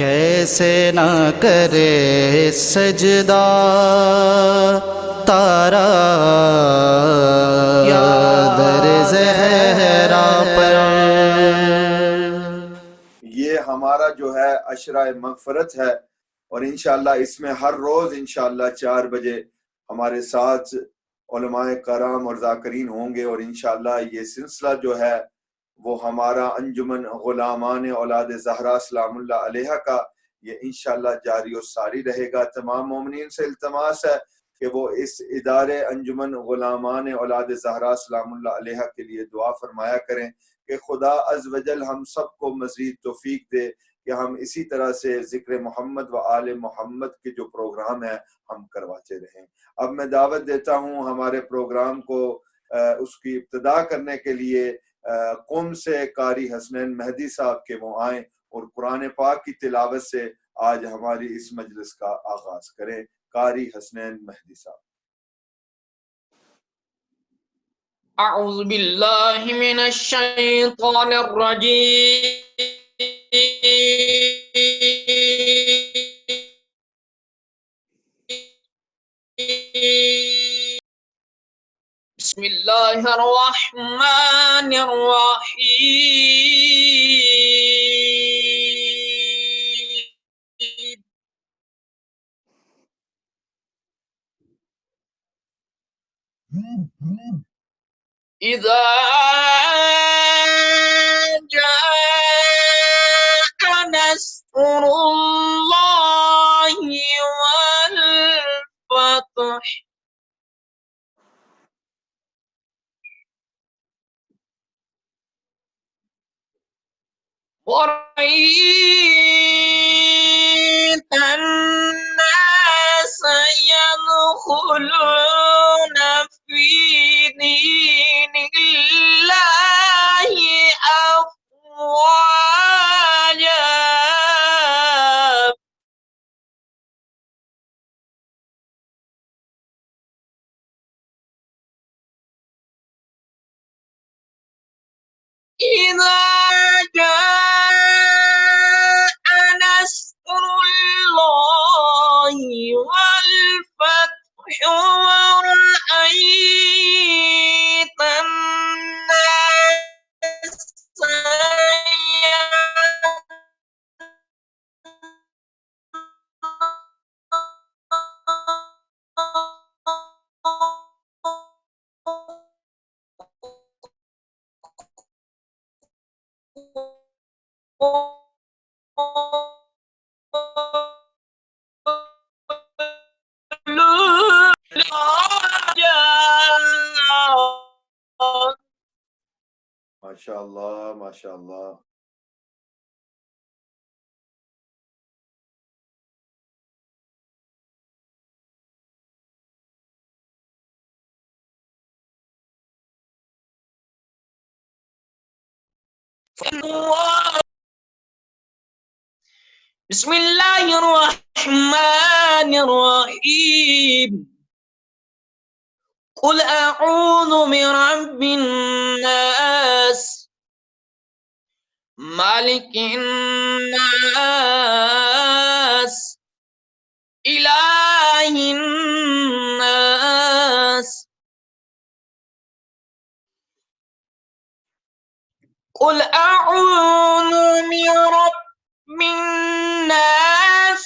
کیسے نہ کرے سجدہ تارا در زہرا پر۔ یہ ہمارا جو ہے عشرہ مغفرت ہے، اور انشاءاللہ اس میں ہر روز انشاءاللہ 4 بجے ہمارے ساتھ علماء کرام اور ذاکرین ہوں گے، اور انشاءاللہ یہ سلسلہ جو ہے وہ ہمارا انجمن غلامان اولاد زہرا سلام اللہ علیہ کا یہ انشاءاللہ جاری و ساری رہے گا۔ تمام مومنین سے التماس ہے کہ وہ اس ادارے انجمن غلامان اولاد زہرا سلام اللہ علیہ کے لیے دعا فرمایا کریں کہ خدا عز و جل ہم سب کو مزید توفیق دے کہ ہم اسی طرح سے ذکر محمد و آل محمد کے جو پروگرام ہیں ہم کرواتے رہیں۔ اب میں دعوت دیتا ہوں ہمارے پروگرام کو اس کی ابتدا کرنے کے لیے قم سے قاری حسنین مہدی صاحب کے وہ آئیں اور قرآن پاک کی تلاوت سے آج ہماری اس مجلس کا آغاز کریں۔ قاری حسنین مہدی صاحب۔ اعوذ باللہ من الشیطان الرجیم، بسم اللہ الرحمن الرحیم۔ اذا جاء نصر اللہ والفتح وَرَأَيْتَ النَّاسَ يَدْخُلُونَ فِي دِينِ اللَّهِ أَفْوَاجًا إِذَا جَاءَ نَصْرُ اللَّهِ وَالْفَتْحُ وَرَأَيْتَ النَّاسَ ماشاءاللہ ماشاءاللہ۔ بسم اللہ الرحمن الرحیم۔ قل اعوذ برب الناس مالک الناس الہ الناس قل اعوذ برب الناس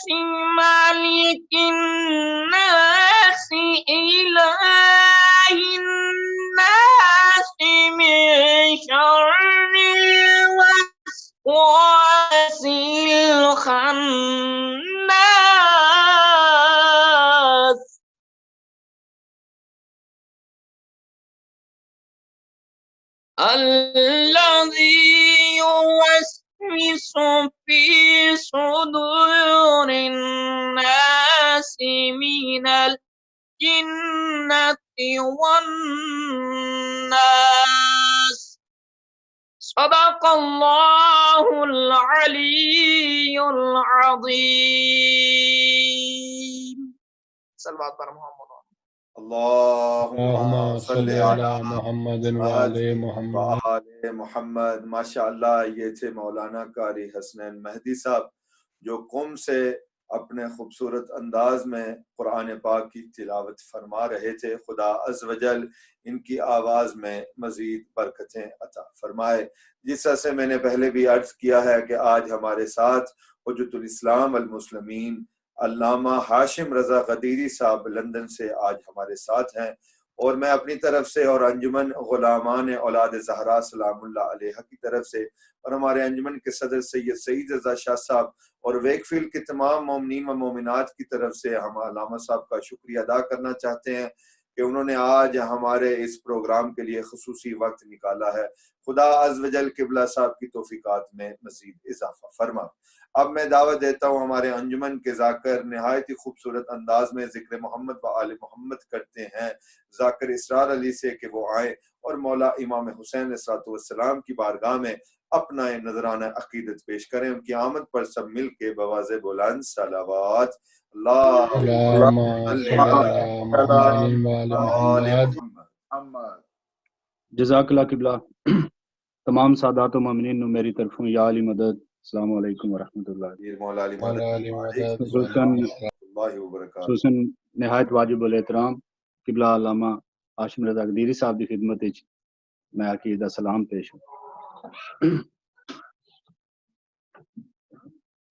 مالک الناس الہ الناس من شر الوسواس الخناس الذي يوسوس في صدور الناس من الجنة والناس۔ صدق اللہ العلی العظیم۔ صلوات پر محمد۔ اللہم صلی علی محمد وآل محمد۔ وآل محمد۔ ماشاءاللہ، یہ تھے مولانا قاری حسنین مہدی صاحب جو قم سے اپنے خوبصورت انداز میں قرآن پاک کی تلاوت فرما رہے تھے، خدا عز و جل ان کی آواز میں مزید برکتیں عطا فرمائے۔ جس طرح سے میں نے پہلے بھی عرض کیا ہے کہ آج ہمارے ساتھ حجت الاسلام المسلمین علامہ ہاشم رضا غدیری صاحب لندن سے آج ہمارے ساتھ ہیں، اور میں اپنی طرف سے اور انجمن غلامان اولاد زہرا سلام اللہ علیہ کی طرف سے اور ہمارے انجمن کے صدر سید سعید رضا شاہ صاحب اور ویکفیلڈ کے تمام مومنین و مومنات کی طرف سے ہم علامہ صاحب کا شکریہ ادا کرنا چاہتے ہیں کہ انہوں نے آج ہمارے اس پروگرام کے لیے خصوصی وقت نکالا ہے۔ خدا عز و جل قبلہ صاحب کی توفیقات میں مزید اضافہ فرما۔ اب میں دعوت دیتا ہوں ہمارے انجمن کے ذاکر نہایت ہی خوبصورت انداز میں ذکر محمد و آل محمد کرتے ہیں، ذاکر اسرار علی سے کہ وہ آئیں اور مولا امام حسین علیہ السلام کی بارگاہ میں اپنا نذرانہ عقیدت پیش کریں۔ ان کی آمد پر سب مل کے بواز بلند صلوات اللہم صلی علی محمد وعلی آل محمد۔ جزاک اللہ قبلہ۔ تمام سادات و مومنین نو میری طرفوں یا علی مدد، السلام علیکم ورحمۃ اللہ مولا علی مدد وبرکاتہ۔ خصوصاً نہایت واجب الاحترام قبلہ علامہ ہاشم رضا غدیری صاحب کی خدمت وچ میں عقیدہ سلام پیش ہوں۔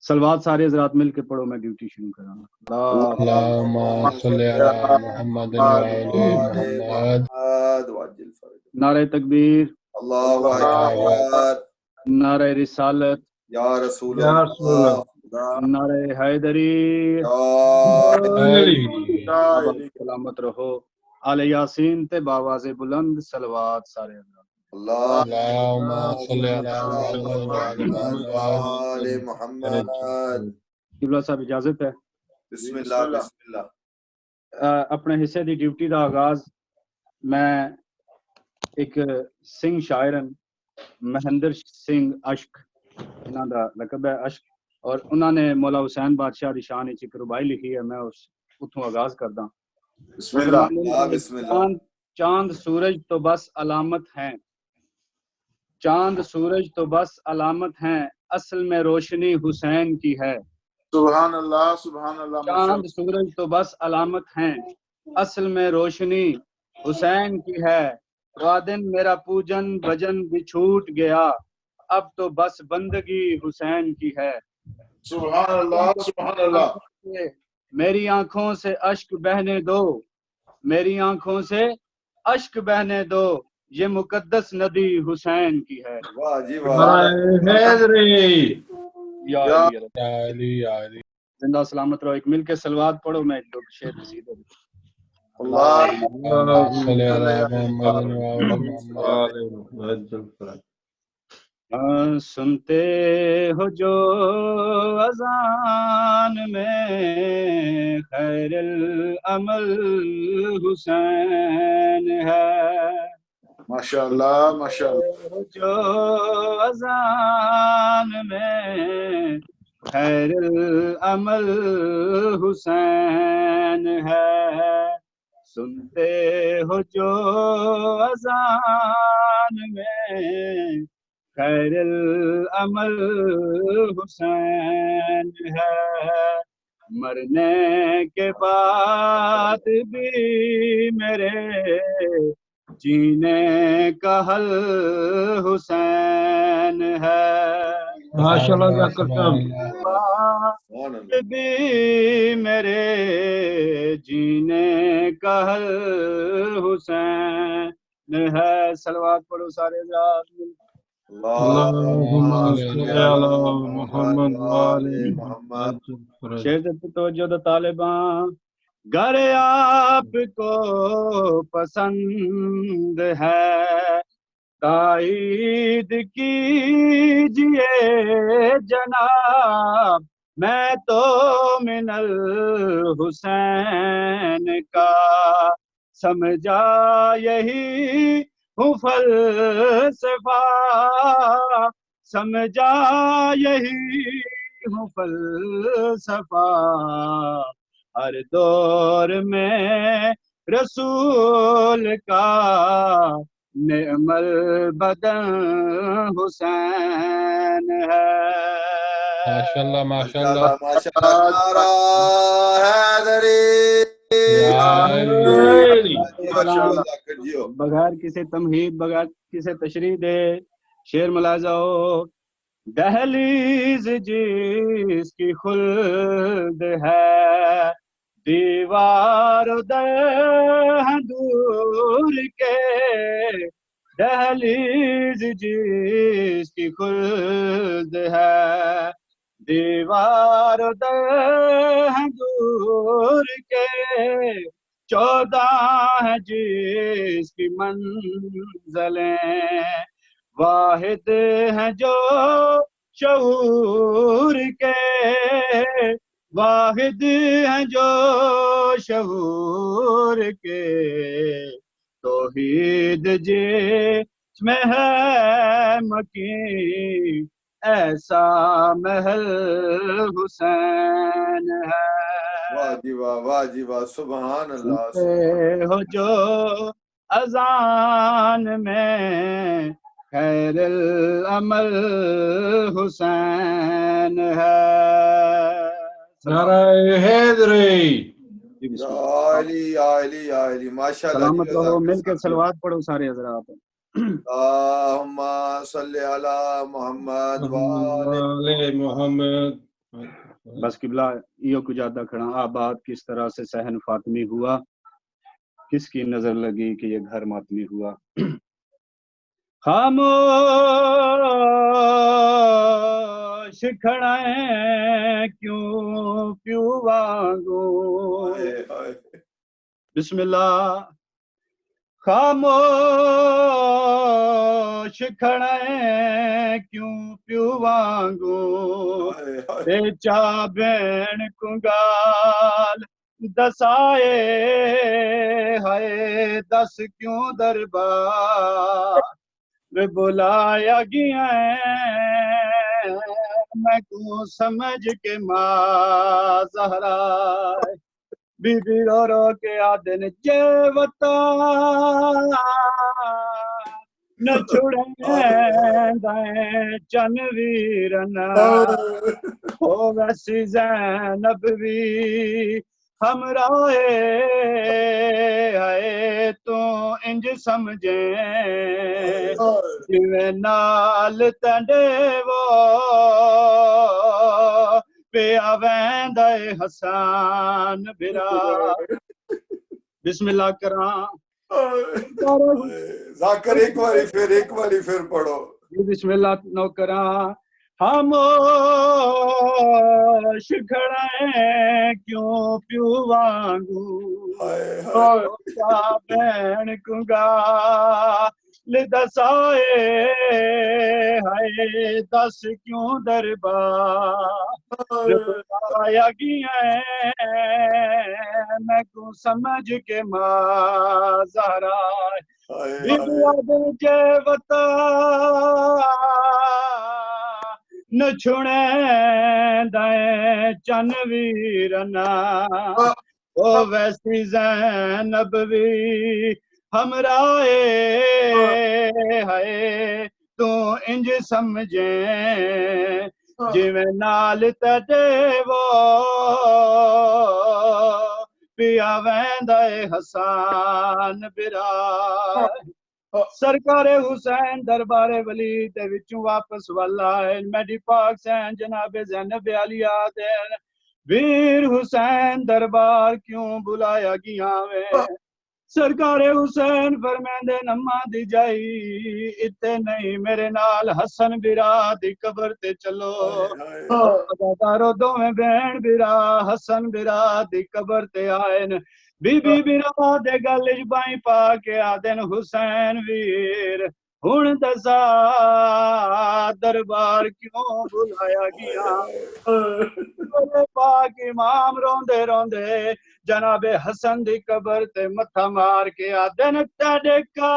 سلوات سارے حضرات مل کے پڑھو، میں ڈیوٹی شروع کراں۔ اللہم صلی علی محمد وعلی محمد۔ نعرہ تکبیر، اللہ اکبر، نعرہ رسالت، یا رسول اللہ، نعرہ حیدری، یا سلامت رہو۔ آل یاسین تے باواز بلند صلوات سارے حضرات۔ اللہم صلی علی محمد وعلی آل محمد۔ قبلہ صاحب اجازت ہے؟ بسم اللہ بسم اللہ۔ اپنے حصے دی ڈیوٹی دا آغاز میں ایک سنگھ شاعرن مہندر سنگھ اشک، انہاں دا لقب ہے اشک، اور انہاں نے مولا حسین بادشاہ دی شان وچ ایک ربائی لکھی ہے، میں اس اتھوں آغاز کردا۔ بسم اللہ بسم اللہ۔ چاند سورج تو بس علامت ہیں، چاند سورج تو بس علامت ہیں، اصل میں روشنی حسین کی ہے۔ سبحان اللہ سبحان اللہ۔ چاند سورج تو بس علامت ہیں، اصل میں روشنی حسین کی ہے۔ وہ دن میرا پوجن بجن بھی چھوٹ گیا، اب تو بس بندگی حسین کی ہے۔ سبحان اللہ سبحان اللہ۔ میری آنکھوں سے اشک بہنے دو، میری آنکھوں سے اشک بہنے دو، یہ مقدس ندی حسین کی ہے۔ واہ جی واہ۔ یا علی یا علی۔ زندہ سلامت رہو۔ ایک مل کے سلوات پڑھو، میں ایک دو شعر قصیدہ اللہم صلی علی محمد وعلی محمد۔ سنتے ہو جو اذان میں خیر العمل حسین ہے، ماشاءاللہ ماشاءاللہ۔ جو اذان میں خیر العمل حسین ہے، سنتے ہو جو اذان میں خیر العمل حسین ہے، مرنے کے بعد بھی میرے جینے کا حل حسین ہے، ماشاءاللہ بھی میرے جینے کا حل حسین ہے۔ صلوات پڑھو سارے حضرات مل کے۔ اللہم صلی علی محمد وعلی محمد۔ شیر سے توجہ دو طالبان۔ گر آپ کو پسند ہے تائید کیجئے جناب، میں تو من الحسین کا سمجھا یہی ہوں فلسفہ، سمجھا یہی ہوں فلسفہ، ہر دور میں رسول کا نعم البدن حسین ہے۔ ماشاءاللہ ماشاءاللہ ماشاءاللہ نعرہ حیدری یا علی ماشاءاللہ کریو بغیر کسی تمہید بغیر کسی تشریح دے شعر ملاحظہ ہو دہلیز جس کی خلد ہے دیوار در ہیں دور کے دہلیز جس کی خلد ہے دیوار در ہیں دور کے 14 ہیں جس کی منزلیں واحد ہیں جو شعور کے واحد ہیں جو شعور کے توحید جس میں ہے مکین ایسا محل حسین ہے واہ جی واہ سبحان اللہ سنتے ہو جو اذان میں خیر العمل حسین ہے نعرہ حیدری علی ماشاءاللہ سلامت رہو مل کے صلوات پڑھو سارے حضرات اللہم صلی علی محمد والے محمد بس قبلہ ایو کو جادہ کھڑا آباد کس طرح سے صحن فاطمی ہوا کس کی نظر لگی کہ یہ گھر ماتمی ہوا خاموش کھڑائیں کیوں پیو وانگو بسم اللہ خاموش کھڑائیں کیوں پیو وانگو بے چا بین کنگال دسائے ہائے دس کیوں دربار بلایا گیا میں کو سمجھ کے ماں زہرا بی بی رو رو کے آدن جے وطا نہ چھوڑیں دائیں چن ویرنا ہو ویسی زینب بھی ہمراہ آئے تو انج سمجھیں جویں نال تنڈے وہ پیا ویندہ حسان برا بسم اللہ کرام ذاکر ایک باری پھر پڑھو بسم اللہ نو کرام خاموش کھڑائیں کیوں پیو وانگو بین کنگا لدسائے ہائے دس کیوں دربار آیا گیا میں کو سمجھ کے ماں زہرا جے وطا نہ چھوڑیں دائیں چن ویرنا او ویسی زینب بھی ہمراہ ہائے تو انج سمجھیں جویں نال تڈے وہ پیا ویندہ حسان برا سرکار حسین دربار ولی دے وچوں واپس والا ہے میڈی پاک سین جناب زینب علیہ دین ویر حسین دربار کیوں بلایا گیا وے سرکار حسین فرمیندے نما دی جائی اتے نہیں میرے نال حسن برا دی قبر تے چلو دارو دوویں بہن برا حسن برا دی قبر تے آئے بی بی برا دے گل بائیں پا کے آدن حسین ویر ہن دسا دربار کیوں بلایا گیا پاک امام روندے روندے جناب حسن دی قبر تے متھا مار کے آدن تیڈے کا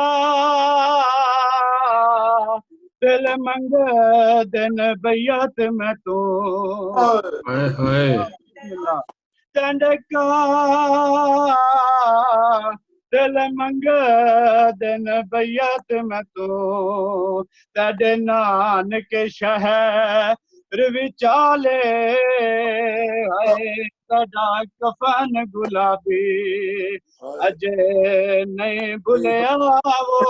دل منگ دن بیعت میں تو تیڈے کا دل منگ دن بیعت میں تو تیڈے نانک شہر روچالے ہائے تڑا کفن گلابی اجے نہیں بھولیا وہ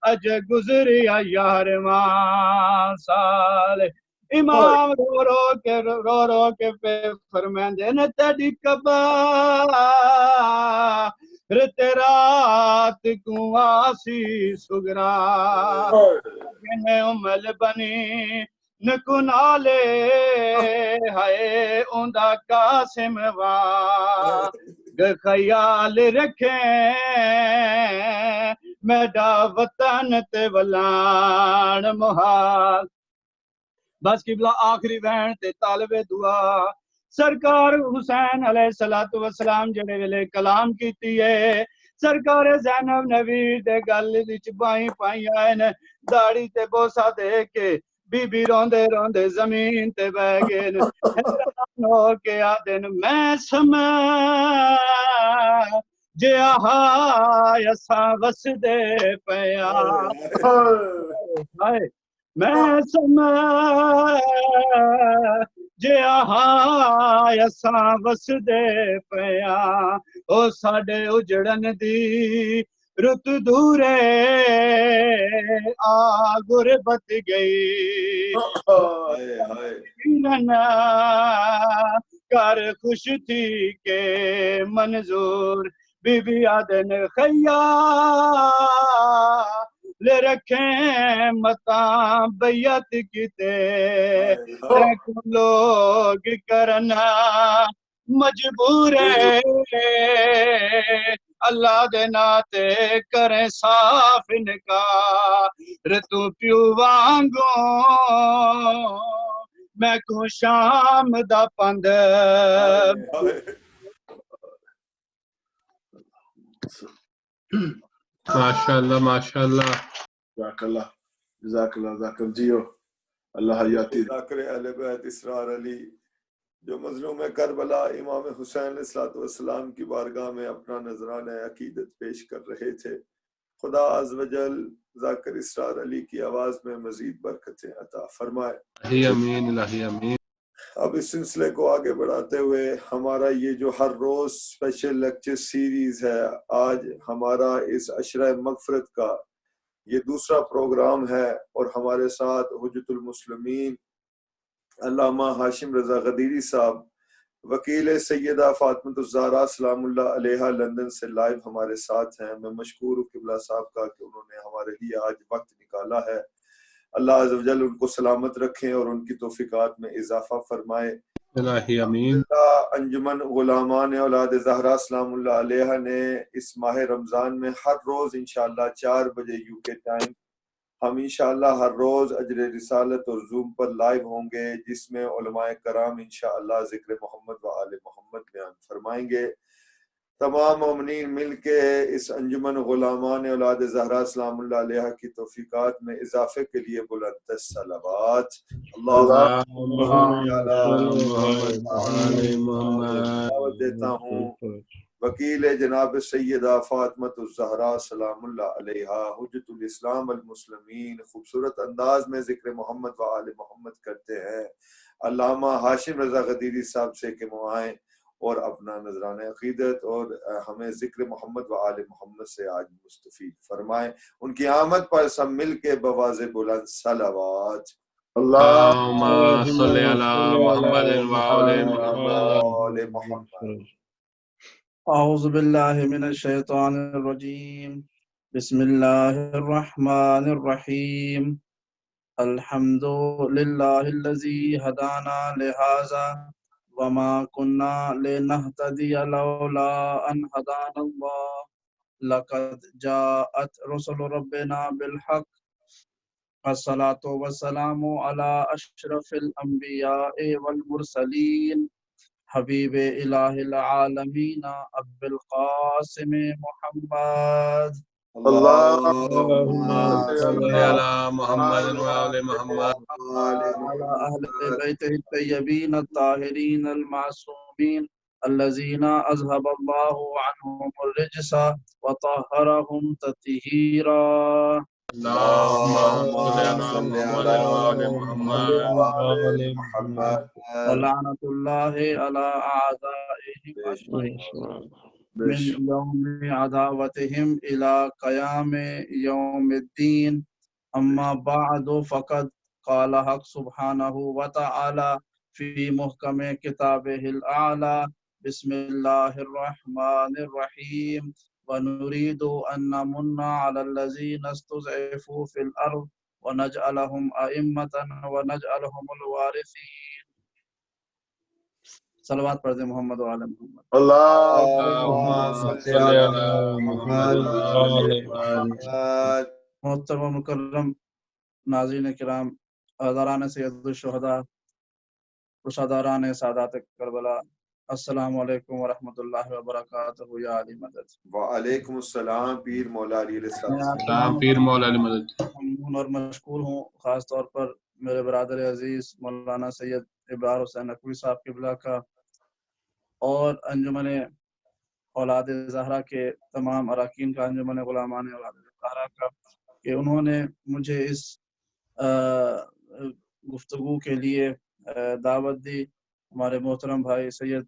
اجے گزریا 11واں سال امام رو رو کے پہ فرمائندے نے تیری قبر رات کو آسی سگرا امل بنی نکنالے ہائے اوندا قاسم خیال رکھیں میڈا وطن تے ولان محال بس قبلہ آخری وین تے طالب دعا سرکار حسین علیہ السلام جڑے ویلے کلام کیتی ہے سرکار زینب نبی دے گل وچ بائیں پائیں آئے نے داڑھی تے بوسا دے کے بی بی روندے روندے زمین تے بہ گئے حیران ہو کے آدن میں سمجھ جے آہا یساں وس دے پیا ہائے میں سمجھ جے آہا یساں وس دے پیا او ساڈے اجڑن دی رت دورے آ غربت گئی کر خوش تھی کہ منظور بی بی آدن خیال رکھیں متاں بیعت کیتے لوگ کرنا مجبور اللہ دے ناتے کریں صاف نکاح تو پیو وانگو میں کو شام دا پند ماشاءاللہ ماشاءاللہ جزاک اللہ جزاک اللہ جزاک اللہ جیو اللہ حیاتی ذاکر اہل بیت اسرار علی جو مظلوم کربلا امام حسین علیہ السلام کی بارگاہ میں اپنا نذرانہ عقیدت پیش کر رہے تھے خدا عز و جل ذاکر اسرار علی کی آواز میں مزید برکتیں عطا فرمائے الہی امین الہی امین اب اس سلسلے کو آگے بڑھاتے ہوئے ہمارا یہ جو ہر روز اسپیشل لیکچر سیریز ہے آج ہمارا اس عشرہ مغفرت کا یہ دوسرا پروگرام ہے اور ہمارے ساتھ حجت المسلمین علامہ ہاشم رضا غدیری صاحب وکیل سیدہ فاطمہ الزہرا سلام اللہ علیہا لندن سے لائیو ہمارے ساتھ ہیں میں مشکور ہوں قبلہ صاحب کا کہ انہوں نے ہمارے لیے آج وقت نکالا ہے اللہ عز و جل ان کو سلامت رکھیں اور ان کی توفیقات میں اضافہ فرمائے الہی امین انجمن غلامان اولاد زہرا سلام اللہ علیہ نے اس ماہ رمضان میں ہر روز انشاءاللہ 4 بجے یو کے ٹائم ہم انشاءاللہ ہر روز اجر رسالت اور زوم پر لائیو ہوں گے جس میں علماء کرام انشاءاللہ ذکر محمد و آل محمد بیان فرمائیں گے تمام مومنین مل کے اس انجمن غلامان اولاد زہرا سلام اللہ علیہ کی توفیقات میں اضافے کے لیے بلند صلوات دعوت دیتا ہوں وکیل جناب سیدہ فاطمہ الزہرا سلام اللہ علیہا حجت الاسلام المسلمین خوبصورت انداز میں ذکر محمد و آل محمد کرتے ہیں علامہ ہاشم رضا غدیری صاحب سے کہ وہ آئیں اور اپنا نذرانہ عقیدت اور ہمیں ذکر محمد و آل محمد سے آج مستفید فرمائیں ان کی آمد پر سب مل کے بواز بلند صلوات اللہم صلی علی محمد و آل محمد اعوذ باللہ من الشیطان الرجیم بسم اللہ الرحمن الرحیم الحمد للہ الذی ہدانا لہذا وما كنا لنهتدي لولا أن هدانا الله لقد جاءت رسل ربنا بالحق الصلاة والسلام على أشرف الأنبياء والمرسلين حبيب إله العالمين أبي القاسم محمد اللهم صل علی محمد و آل محمد على أهل بيته الطيبين الطاهرين المعصومين الذين أذهب الله عنهم الرجس وطهرهم تطهيرا اللهم صل على محمد وآل محمد وآل محمد ولعنة الله على أعدائهم أجمعين من يوم عداوتهم إلى قيام يوم الدين. أما بعد فقد قال حق سبحانه وتعالى في محكم كتابه الأعلى بسم الله الرحمن الرحيم ونريد أن نمن على الذين استضعفوا في الأرض ونجعلهم أئمة ونجعلهم الوارثين. صلوات پڑھ دیں محمد وعلی محمد. اللهم صل على محمد وآل محمد. محترم و مکرم ناظرین کرام، حضران سید الشہداء، رشاداران سادات کربلا، السلام علیکم ورحمۃ اللہ وبرکاتہ. یا علی مدد. وعلیکم السلام پیر مولا علی علیہ السلام. سلام پیر مولا علی مدد. ممنون اور مشکور ہوں خاص طور پر میرے برادر عزیز مولانا سید ابرار حسین نقوی صاحب قبلہ کا اور انجمن اولاد زہرا کے تمام اراکین کا، انجمن غلامان اولاد زہرا کا، کہ انہوں نے مجھے اس گفتگو کے لیے دعوت دی. ہمارے محترم بھائی سید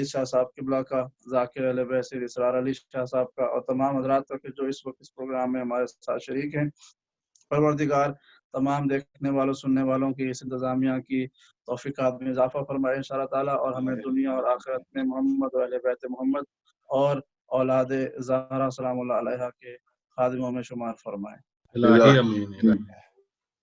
شاہ صاحب قبلہ کا، ذاکر علیہ بیسر، اسرار علی شاہ صاحب کا، اور تمام حضرات کا کہ جو اس وقت اس پروگرام میں ہمارے ساتھ شریک ہیں. پروردگار تمام دیکھنے والوں سننے والوں کی اس انتظامیہ کی توفیقات میں اضافہ فرمائے انشاءاللہ تعالیٰ، اور ہمیں دنیا اور آخرت میں محمد و اہل بیت محمد اور اولاد زہرا سلام اللہ علیہ کے خادموں میں شمار فرمائے. الہی امین.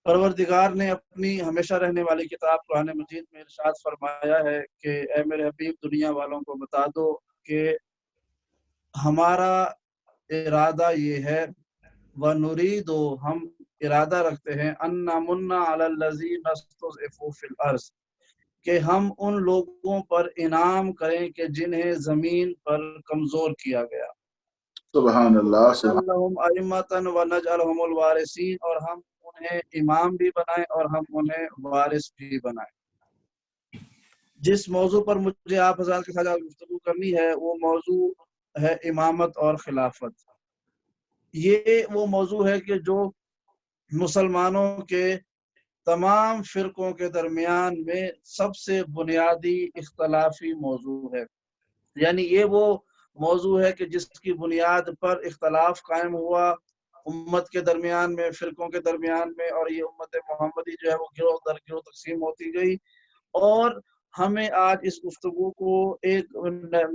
پروردگار نے اپنی ہمیشہ رہنے والی کتاب قرآن مجید میں ارشاد فرمایا ہے کہ اے میرے حبیب دنیا والوں کو بتا دو کہ ہمارا ارادہ یہ ہے، وَنُرِيدُ ہم ارادہ رکھتے ہیں، أَن نَمُنَّ عَلَى الَّذِينَ اسْتُضْعِفُوا فِي الْأَرْضِ کہ ہم ان لوگوں پر انعام کریں کہ جنہیں زمین پر کمزور کیا گیا. سبحان اللہ. وَنَجْعَلَهُمْ أَئِمَّةً وَنَجْعَلَهُمُ الْوَارِثِينَ اور ہم انہیں امام بھی بنائیں اور ہم انہیں وارث بھی بنائیں. جس موضوع پر مجھے آپ حضرات کے ساتھ گفتگو کرنی ہے وہ موضوع ہے امامت اور خلافت. یہ وہ موضوع ہے کہ جو مسلمانوں کے تمام فرقوں کے درمیان میں سب سے بنیادی اختلافی موضوع ہے. یعنی یہ وہ موضوع ہے کہ جس کی بنیاد پر اختلاف قائم ہوا امت کے درمیان میں، فرقوں کے درمیان میں، اور یہ امت محمدی جو ہے وہ گروہ در گروہ تقسیم ہوتی گئی. اور ہمیں آج اس گفتگو کو ایک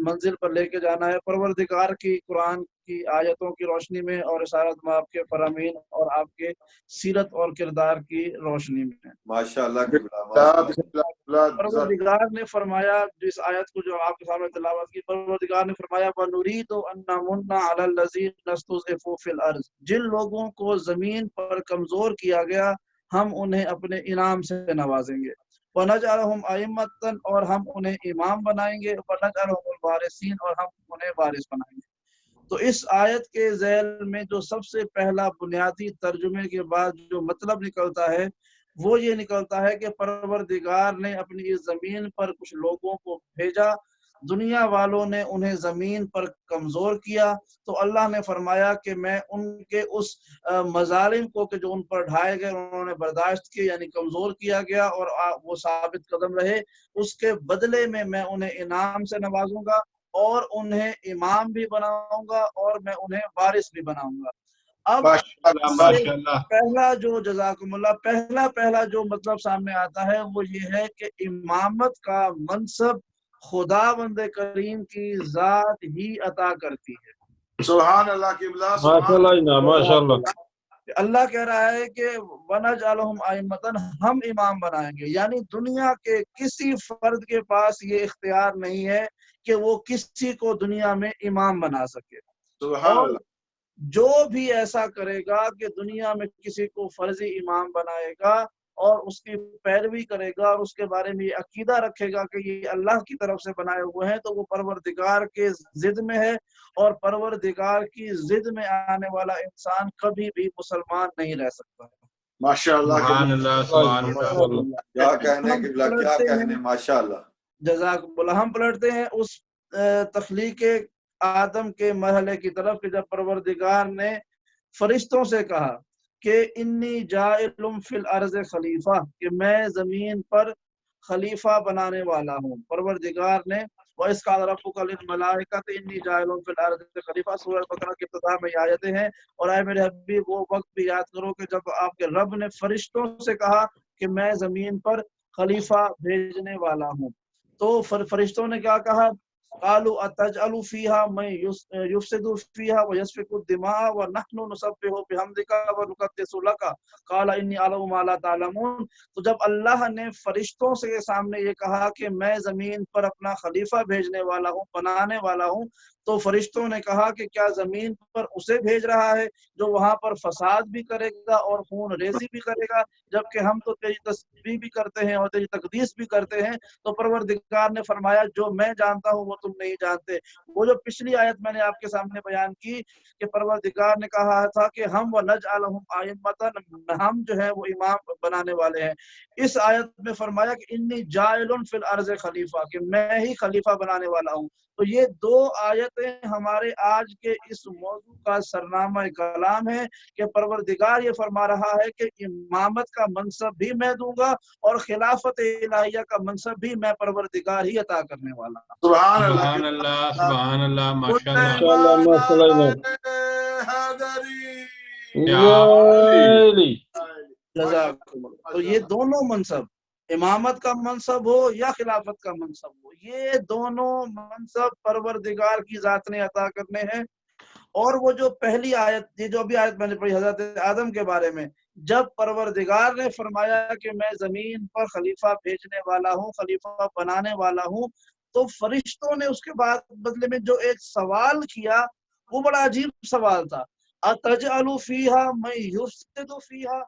منزل پر لے کے جانا ہے پروردگار کی قرآن کی آیتوں کی روشنی میں اور رسالت مآب کے فرامین اور آپ کے سیرت اور کردار کی روشنی میں. ماشاءاللہ. پروردگار نے فرمایا، جس آیت کو جو آپ کے سامنے تلاوت کی، پروردگار نے فرمایا وَنُرِيدُ أَن نَمُنَّ عَلَى الَّذِينَ اسْتُضْعِفُوا فِي الْأَرْضِ جن لوگوں کو زمین پر کمزور کیا گیا ہم انہیں اپنے انعام سے نوازیں گے. وَنَجْعَلَهُمْ أَئِمَّةً اور ہم انہیں امام بنائیں گے. وَنَجْعَلَهُمُ الْوَارِثِينَ اور ہم انہیں وارث بنائیں گے. تو اس آیت کے ذیل میں جو سب سے پہلا بنیادی ترجمے کے بعد جو مطلب نکلتا ہے وہ یہ نکلتا ہے کہ پروردگار نے اپنی اس زمین پر کچھ لوگوں کو بھیجا، دنیا والوں نے انہیں زمین پر کمزور کیا، تو اللہ نے فرمایا کہ میں ان کے اس مظالم کو کہ جو ان پر ڈھائے گئے انہوں نے برداشت کی، یعنی کمزور کیا گیا اور وہ ثابت قدم رہے، اس کے بدلے میں میں انہیں انعام سے نوازوں گا اور انہیں امام بھی بناؤں گا اور میں انہیں وارث بھی بناؤں گا. اب پہلا جو جزاکم اللہ پہلا جو مطلب سامنے آتا ہے وہ یہ ہے کہ امامت کا منصب خداوند کریم کی ذات ہی عطا کرتی ہے. سبحان اللہ کی بلا. ماشاءاللہ. اللہ کہہ رہا ہے کہ وَنَجْعَلُهُمْ أَئِمَّةً ہم امام بنائیں گے. یعنی دنیا کے کسی فرد کے پاس یہ اختیار نہیں ہے کہ وہ کسی کو دنیا میں امام بنا سکے. سبحان اللہ. جو بھی ایسا کرے گا کہ دنیا میں کسی کو فرضی امام بنائے گا اور اس کی پیروی کرے گا اور اس کے بارے میں یہ عقیدہ رکھے گا کہ یہ اللہ کی طرف سے بنائے ہوئے ہیں، تو وہ پروردگار کے ضد میں ہے، اور پروردگار کی ضد میں آنے والا انسان کبھی بھی مسلمان نہیں رہ سکتا. ماشاءاللہ. کیا کہنے ماشاءاللہ. جزاک اللہ. ہم پلٹتے ہیں اس تخلیق آدم کے مرحلے کی طرف کہ جب پروردگار نے فرشتوں سے کہا کہ انی جائلم فی الارض خلیفہ، کہ میں زمین پر خلیفہ بنانے والا ہوں۔ پروردگار نے وَإِذْ قَالَ رَبُّكَ لِلْمَلَائِكَةِ إِنِّي جَاعِلٌ فِي الْأَرْضِ خَلِيفَہ، سورہ بقرہ کی ابتدا میں یہ آیتیں ہیں۔ اور اے میرے حبیب وہ وقت بھی یاد کرو کہ جب آپ کے رب نے فرشتوں سے کہا کہ میں زمین پر خلیفہ بھیجنے والا ہوں، تو فرشتوں نے کیا کہا؟ قالوا اتجعل فيها من يفسد فيها ويسفك الدماء ونحن نسبح بحمدك ونقدس لك قال اني اعلم ما لا تعلمون۔ تو جب اللہ نے فرشتوں سے سامنے یہ کہا کہ میں زمین پر اپنا خلیفہ بھیجنے والا ہوں، بنانے والا ہوں، تو فرشتوں نے کہا کہ کیا زمین پر اسے بھیج رہا ہے جو وہاں پر فساد بھی کرے گا اور خون ریزی بھی کرے گا، جبکہ ہم تو تیری تسبیح بھی کرتے ہیں اور تیری تقدیس بھی کرتے ہیں۔ تو پروردگار نے فرمایا جو میں جانتا ہوں وہ تم نہیں جانتے۔ وہ جو پچھلی آیت میں نے آپ کے سامنے بیان کی کہ پروردگار نے کہا تھا کہ ہم وَنَجْعَلَهُمْ أَئِمَّةً، ہم جو ہے وہ امام بنانے والے ہیں، اس آیت میں فرمایا کہ انی جاعل فی الارض خلیفہ، کہ میں ہی خلیفہ بنانے والا ہوں۔ تو یہ دو آیتیں ہمارے آج کے اس موضوع کا سرنامہ کلام ہے کہ پروردگار یہ فرما رہا ہے کہ امامت کا منصب بھی میں دوں گا اور خلافت الہیہ کا منصب بھی میں پروردگار ہی عطا کرنے والا ہوں۔ سبحان سبحان اللہ، اللہ سبحان اللہ ماشاء اللہ سلیمان ماشاءاللہ آلے حیدری۔ یا علی۔ جزاکم اللہ۔ تو یہ دونوں منصب، امامت کا منصب ہو یا خلافت کا منصب ہو، یہ دونوں منصب پروردگار کی ذات نے عطا کرنے ہیں۔ اور وہ جو پہلی آیت، یہ جو ابھی آیت میں نے پڑھی حضرت آدم کے بارے میں، جب پروردگار نے فرمایا کہ میں زمین پر خلیفہ بھیجنے والا ہوں، خلیفہ بنانے والا ہوں، تو فرشتوں نے اس کے بعد بدلے میں جو ایک سوال کیا وہ بڑا عجیب سوال تھا۔ اَتَجْعَلُ فِيهَا مَن يُفْسِدُ فِيهَا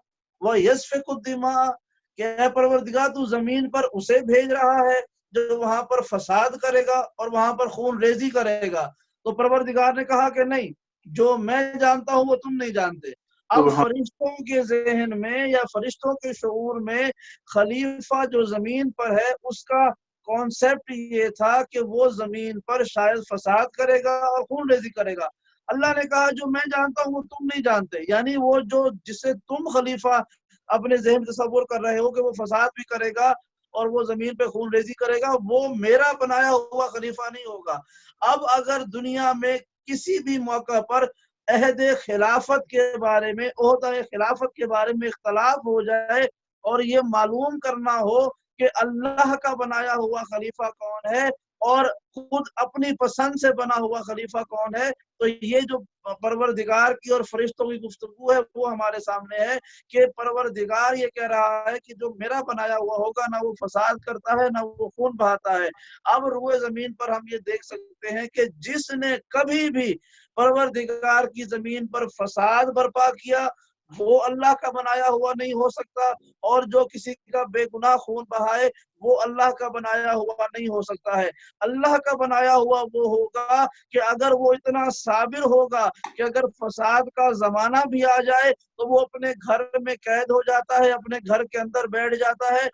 وَيَسْفِكُ الدِّمَاءَ، کہ اے پروردگار تو زمین پر اسے بھیج رہا ہے جو وہاں پر فساد کرے گا اور وہاں پر خون ریزی کرے گا۔ تو پروردگار نے کہا کہ نہیں، جو میں جانتا ہوں وہ تم نہیں جانتے۔ اب فرشتوں کے ذہن میں یا فرشتوں کے شعور میں خلیفہ جو زمین پر ہے اس کا کانسیپٹ یہ تھا کہ وہ زمین پر شاید فساد کرے گا اور خون ریزی کرے گا۔ اللہ نے کہا جو میں جانتا ہوں وہ تم نہیں جانتے، یعنی وہ جو جسے تم خلیفہ اپنے ذہن تصور کر رہے ہو کہ وہ فساد بھی کرے گا اور وہ زمین پہ خون ریزی کرے گا، وہ میرا بنایا ہوا خلیفہ نہیں ہوگا۔ اب اگر دنیا میں کسی بھی موقع پر عہد خلافت کے بارے میں، عہدہ خلافت کے بارے میں اختلاف ہو جائے اور یہ معلوم کرنا ہو کہ اللہ کا بنایا ہوا خلیفہ کون ہے اور خود اپنی پسند سے بنا ہوا خلیفہ کون ہے، تو یہ جو پروردگار کی اور فرشتوں کی گفتگو ہے وہ ہمارے سامنے ہے کہ پروردگار یہ کہہ رہا ہے کہ جو میرا بنایا ہوا ہوگا نہ وہ فساد کرتا ہے نہ وہ خون بہاتا ہے۔ اب روئے زمین پر ہم یہ دیکھ سکتے ہیں کہ جس نے کبھی بھی پروردگار کی زمین پر فساد برپا کیا وہ اللہ کا بنایا ہوا نہیں ہو سکتا، اور جو کسی کا بے گناہ خون بہائے وہ اللہ کا بنایا ہوا نہیں ہو سکتا ہے۔ اللہ کا بنایا ہوا وہ ہوگا کہ اگر وہ اتنا صابر ہوگا کہ اگر فساد کا زمانہ بھی آ جائے تو وہ اپنے گھر میں قید ہو جاتا ہے، اپنے گھر کے اندر بیٹھ جاتا ہے،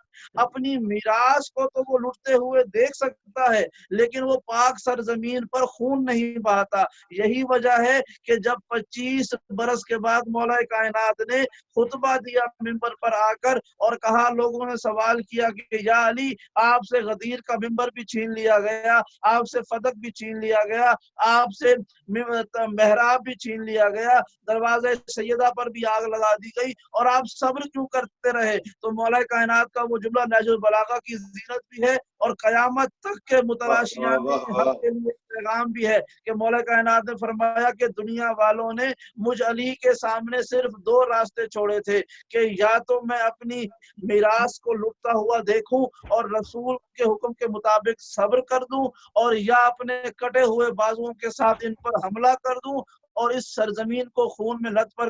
اپنی میراث کو تو وہ لٹتے ہوئے دیکھ سکتا ہے لیکن وہ پاک سرزمین پر خون نہیں بہاتا۔ یہی وجہ ہے کہ جب 25 برس کے بعد مولا کائنات نے خطبہ دیا ممبر پر آ کر اور کہا، لوگوں نے سوال کیا کہ یا علی آپ سے غدیر کا ممبر بھی چھین لیا گیا، آپ سے فدق بھی چھین لیا گیا، آپ سے محراب بھی چھین لیا گیا، دروازے سیدہ پر بھی آگ لگا دی گئی اور آپ صبر کیوں کرتے رہے؟ تو مولا کائنات کا وہ جملہ نہج البلاغہ کی زینت بھی ہے اور قیامت تک کے متلاشیان حق کے لیے پیغام بھی ہے کہ مولا کائنات نے فرمایا کہ دنیا والوں نے مجھ علی کے سامنے صرف 2 راستے چھوڑے تھے کہ یا تو میں اپنی میراث کو لٹتا ہوا دیکھوں اور رسول کے حکم کے مطابق صبر کر دوں، اور یا اپنے کٹے ہوئے بازوؤں کے ساتھ ان پر حملہ کر دوں اور اس سرزمین کو خون میں لت پر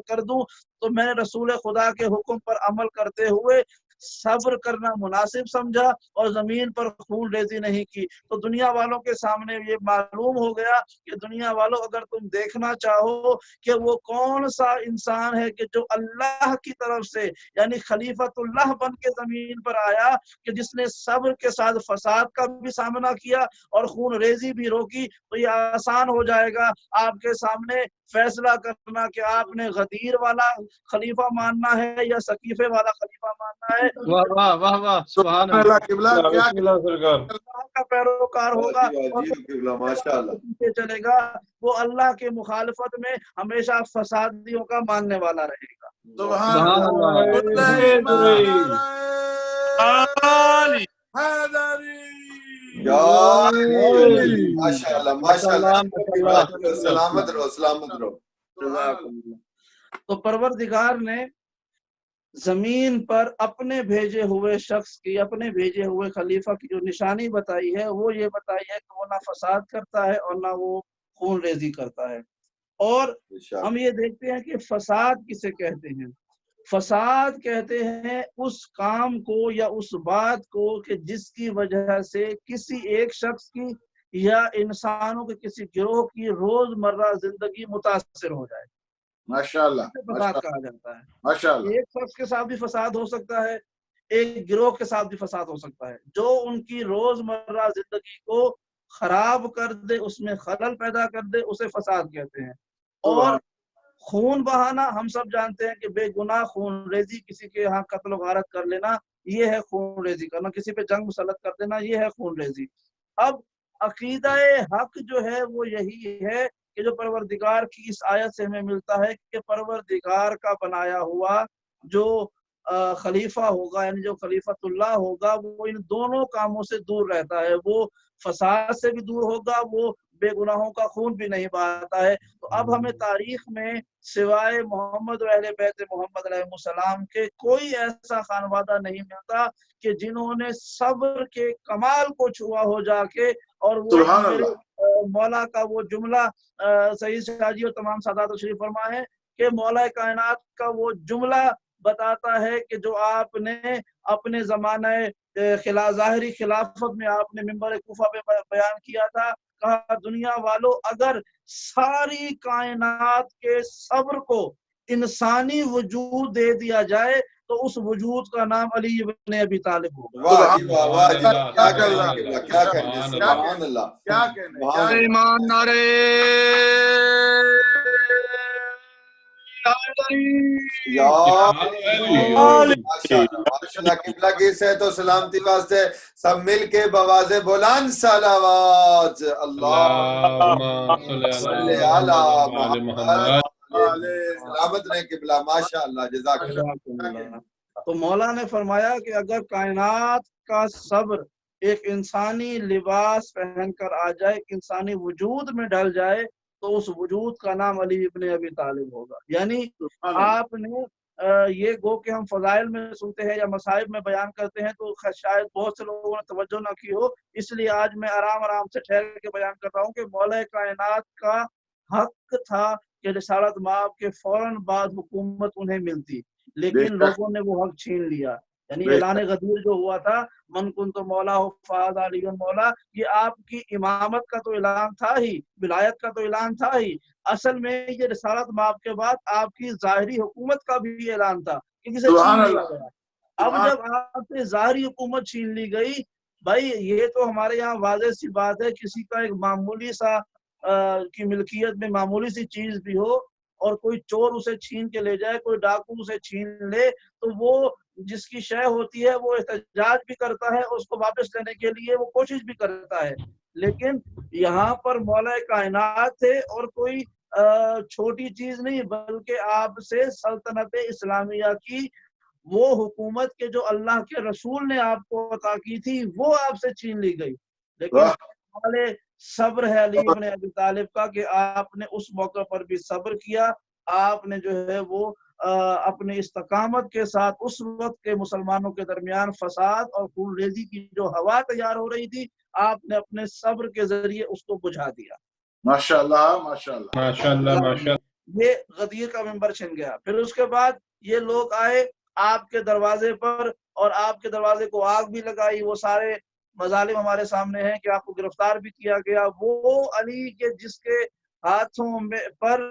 کر دوں۔ تو میں نے رسول خدا کے حکم پر عمل کرتے ہوئے صبر کرنا مناسب سمجھا اور زمین پر خون ریزی نہیں کی۔ تو دنیا والوں کے سامنے یہ معلوم ہو گیا کہ دنیا والوں اگر تم دیکھنا چاہو کہ وہ کون سا انسان ہے کہ جو اللہ کی طرف سے یعنی خلیفۃ اللہ بن کے زمین پر آیا کہ جس نے صبر کے ساتھ فساد کا بھی سامنا کیا اور خون ریزی بھی روکی، تو یہ آسان ہو جائے گا آپ کے سامنے فیصلہ کرنا کہ آپ نے غدیر والا خلیفہ ماننا ہے یا سقیفے والا خلیفہ ماننا ہے۔ واہ واہ واہ واہ، سبحان سبحان اللہ۔ اللہ قبلہ کیا بسم اللہ سرکار۔ اللہ کا پیروکار ہوگا اور جی قبلہ ماشاء اللہ پیچھے چلے گا، وہ اللہ کے مخالفت میں ہمیشہ فسادیوں کا ماننے والا رہے گا۔ سبحان سبحان اللہ اللہ۔ سلیمان علی حیدری یا ماشاء اللہ ماشاء اللہ سلامت رہو سلامت رہو۔ تو پروردگار نے زمین پر اپنے بھیجے ہوئے شخص کی، اپنے بھیجے ہوئے خلیفہ کی جو نشانی بتائی ہے وہ یہ بتائی ہے کہ وہ نہ فساد کرتا ہے اور نہ وہ خون ریزی کرتا ہے۔ اور ہم یہ دیکھتے ہیں کہ فساد کسے کہتے ہیں؟ فساد کہتے ہیں اس کام کو یا اس بات کو کہ جس کی وجہ سے کسی ایک شخص کی یا انسانوں کے کسی گروہ کی روزمرہ زندگی متاثر ہو جائے، ماشاءاللہ فساد کہا جاتا ہے۔ ماشاءاللہ ایک شخص کے ساتھ بھی فساد ہو سکتا ہے، ایک گروہ کے ساتھ بھی فساد ہو سکتا ہے، جو ان کی روزمرہ زندگی کو خراب کر دے، اس میں خلل پیدا کر دے، اسے فساد کہتے ہیں۔ اور خون بہانا ہم سب جانتے ہیں کہ بے گناہ خون ریزی، کسی کے یہاں قتل و غارت کر لینا یہ ہے خون ریزی کرنا، کسی پہ جنگ مسلط کر دینا یہ ہے خون ریزی۔ اب عقیدہ حق جو ہے وہ یہی ہے کہ جو پروردگار کی اس آیت سے ہمیں ملتا ہے کہ پروردگار کا بنایا ہوا جو خلیفہ ہوگا یعنی جو خلیفۃ اللہ ہوگا وہ ان دونوں کاموں سے دور رہتا ہے، وہ فساد سے بھی دور ہوگا، وہ بے گناہوں کا خون بھی نہیں بہاتا ہے۔ تو اب ہمیں تاریخ میں سوائے محمد و اہل بیت محمد علیہ السلام کے کوئی ایسا خانوادہ نہیں ملتا کہ جنہوں نے صبر کے کمال کو چھوا ہو جا کے، اور وہ میرے مولا کا وہ جملہ سعید شاہ جی اور تمام سادات تشریف فرما ہے کہ مولا کائنات کا وہ جملہ بتاتا ہے کہ جو آپ نے اپنے زمانہ ظاہری خلافت میں آپ نے منبر کوفہ پہ بیان کیا تھا، کہا دنیا والو اگر ساری کائنات کے صبر کو انسانی وجود دے دیا جائے تو اس وجود کا نام علی ابن ابی طالب ہوگا۔ واہ جی واہ واہ جی کیا کہنا کیا کہنا سبحان اللہ کیا کہنا ایمان نعرے یا ماشاءاللہ قبلہ کی سے تو سلامتی واسطے سب مل کے بواز بلند صلوات اللہ صلی علی محمد سلامت رہے قبلہ ماشاءاللہ جزاک اللہ۔ تو مولا نے فرمایا کہ اگر کائنات کا صبر ایک انسانی لباس پہن کر آ جائے، ایک انسانی وجود میں ڈل جائے تو اس وجود کا نام علی ابن ابی طالب ہوگا۔ یعنی آپ نے یہ گو کہ ہم فضائل میں سنتے ہیں یا مصائب میں بیان کرتے ہیں تو شاید بہت سے لوگوں نے توجہ نہ کی ہو، اس لیے آج میں آرام سے ٹھہر کے بیان کر رہا ہوں کہ مولا کائنات کا حق تھا کہ رسالت مآب کے فوراً بعد حکومت انہیں ملتی، لیکن لوگوں نے وہ حق چھین لیا۔ یعنی اعلان غدیر جو ہوا تھا من کنت مولا فاز علی مولا، یہ آپ کی امامت کا تو اعلان تھا ہی، ولایت کا تو اعلان تھا ہی، اصل میں یہ رسالت مآب کے بعد آپ کی ظاہری حکومت کا بھی اعلان تھا کہ اسے چھین لیا گیا۔ اب جب آپ سے ظاہری حکومت چھین لی گئی، بھائی یہ تو ہمارے یہاں واضح سی بات ہے، کسی کا ایک معمولی سا کی ملکیت میں معمولی سی چیز بھی ہو اور کوئی چور اسے چھین کے لے جائے، کوئی ڈاکو اسے چھین لے، تو وہ جس کی شے ہوتی ہے وہ احتجاج بھی کرتا ہے، اس کو واپس لینے کے لیے وہ کوشش بھی کرتا ہے۔ لیکن یہاں پر مولا کائنات تھے اور کوئی چھوٹی چیز نہیں، بلکہ آپ سے سلطنت اسلامیہ کی وہ حکومت کے جو اللہ کے رسول نے آپ کو عطا کی تھی وہ آپ سے چھین لی گئی۔ لیکن صبر ہے علی ابن ابی طالب کا کہ آپ نے اس موقع پر بھی صبر کیا، آپ نے جو ہے وہ اپنے استقامت کے ساتھ اس وقت کے مسلمانوں کے درمیان فساد اور خون ریزی کی جو ہوا تیار ہو رہی تھی، آپ نے اپنے صبر کے ذریعے اس کو بجھا دیا۔ ماشاءاللہ ماشاءاللہ یہ غدیر کا منبر چھن گیا۔ پھر اس کے بعد یہ لوگ آئے، آپ کے دروازے پر اور آپ کے دروازے کو آگ بھی لگائی، وہ سارے مظالم ہمارے سامنے ہیں کہ آپ کو گرفتار بھی کیا گیا، وہ علی کے جس کے ہاتھوں میں پر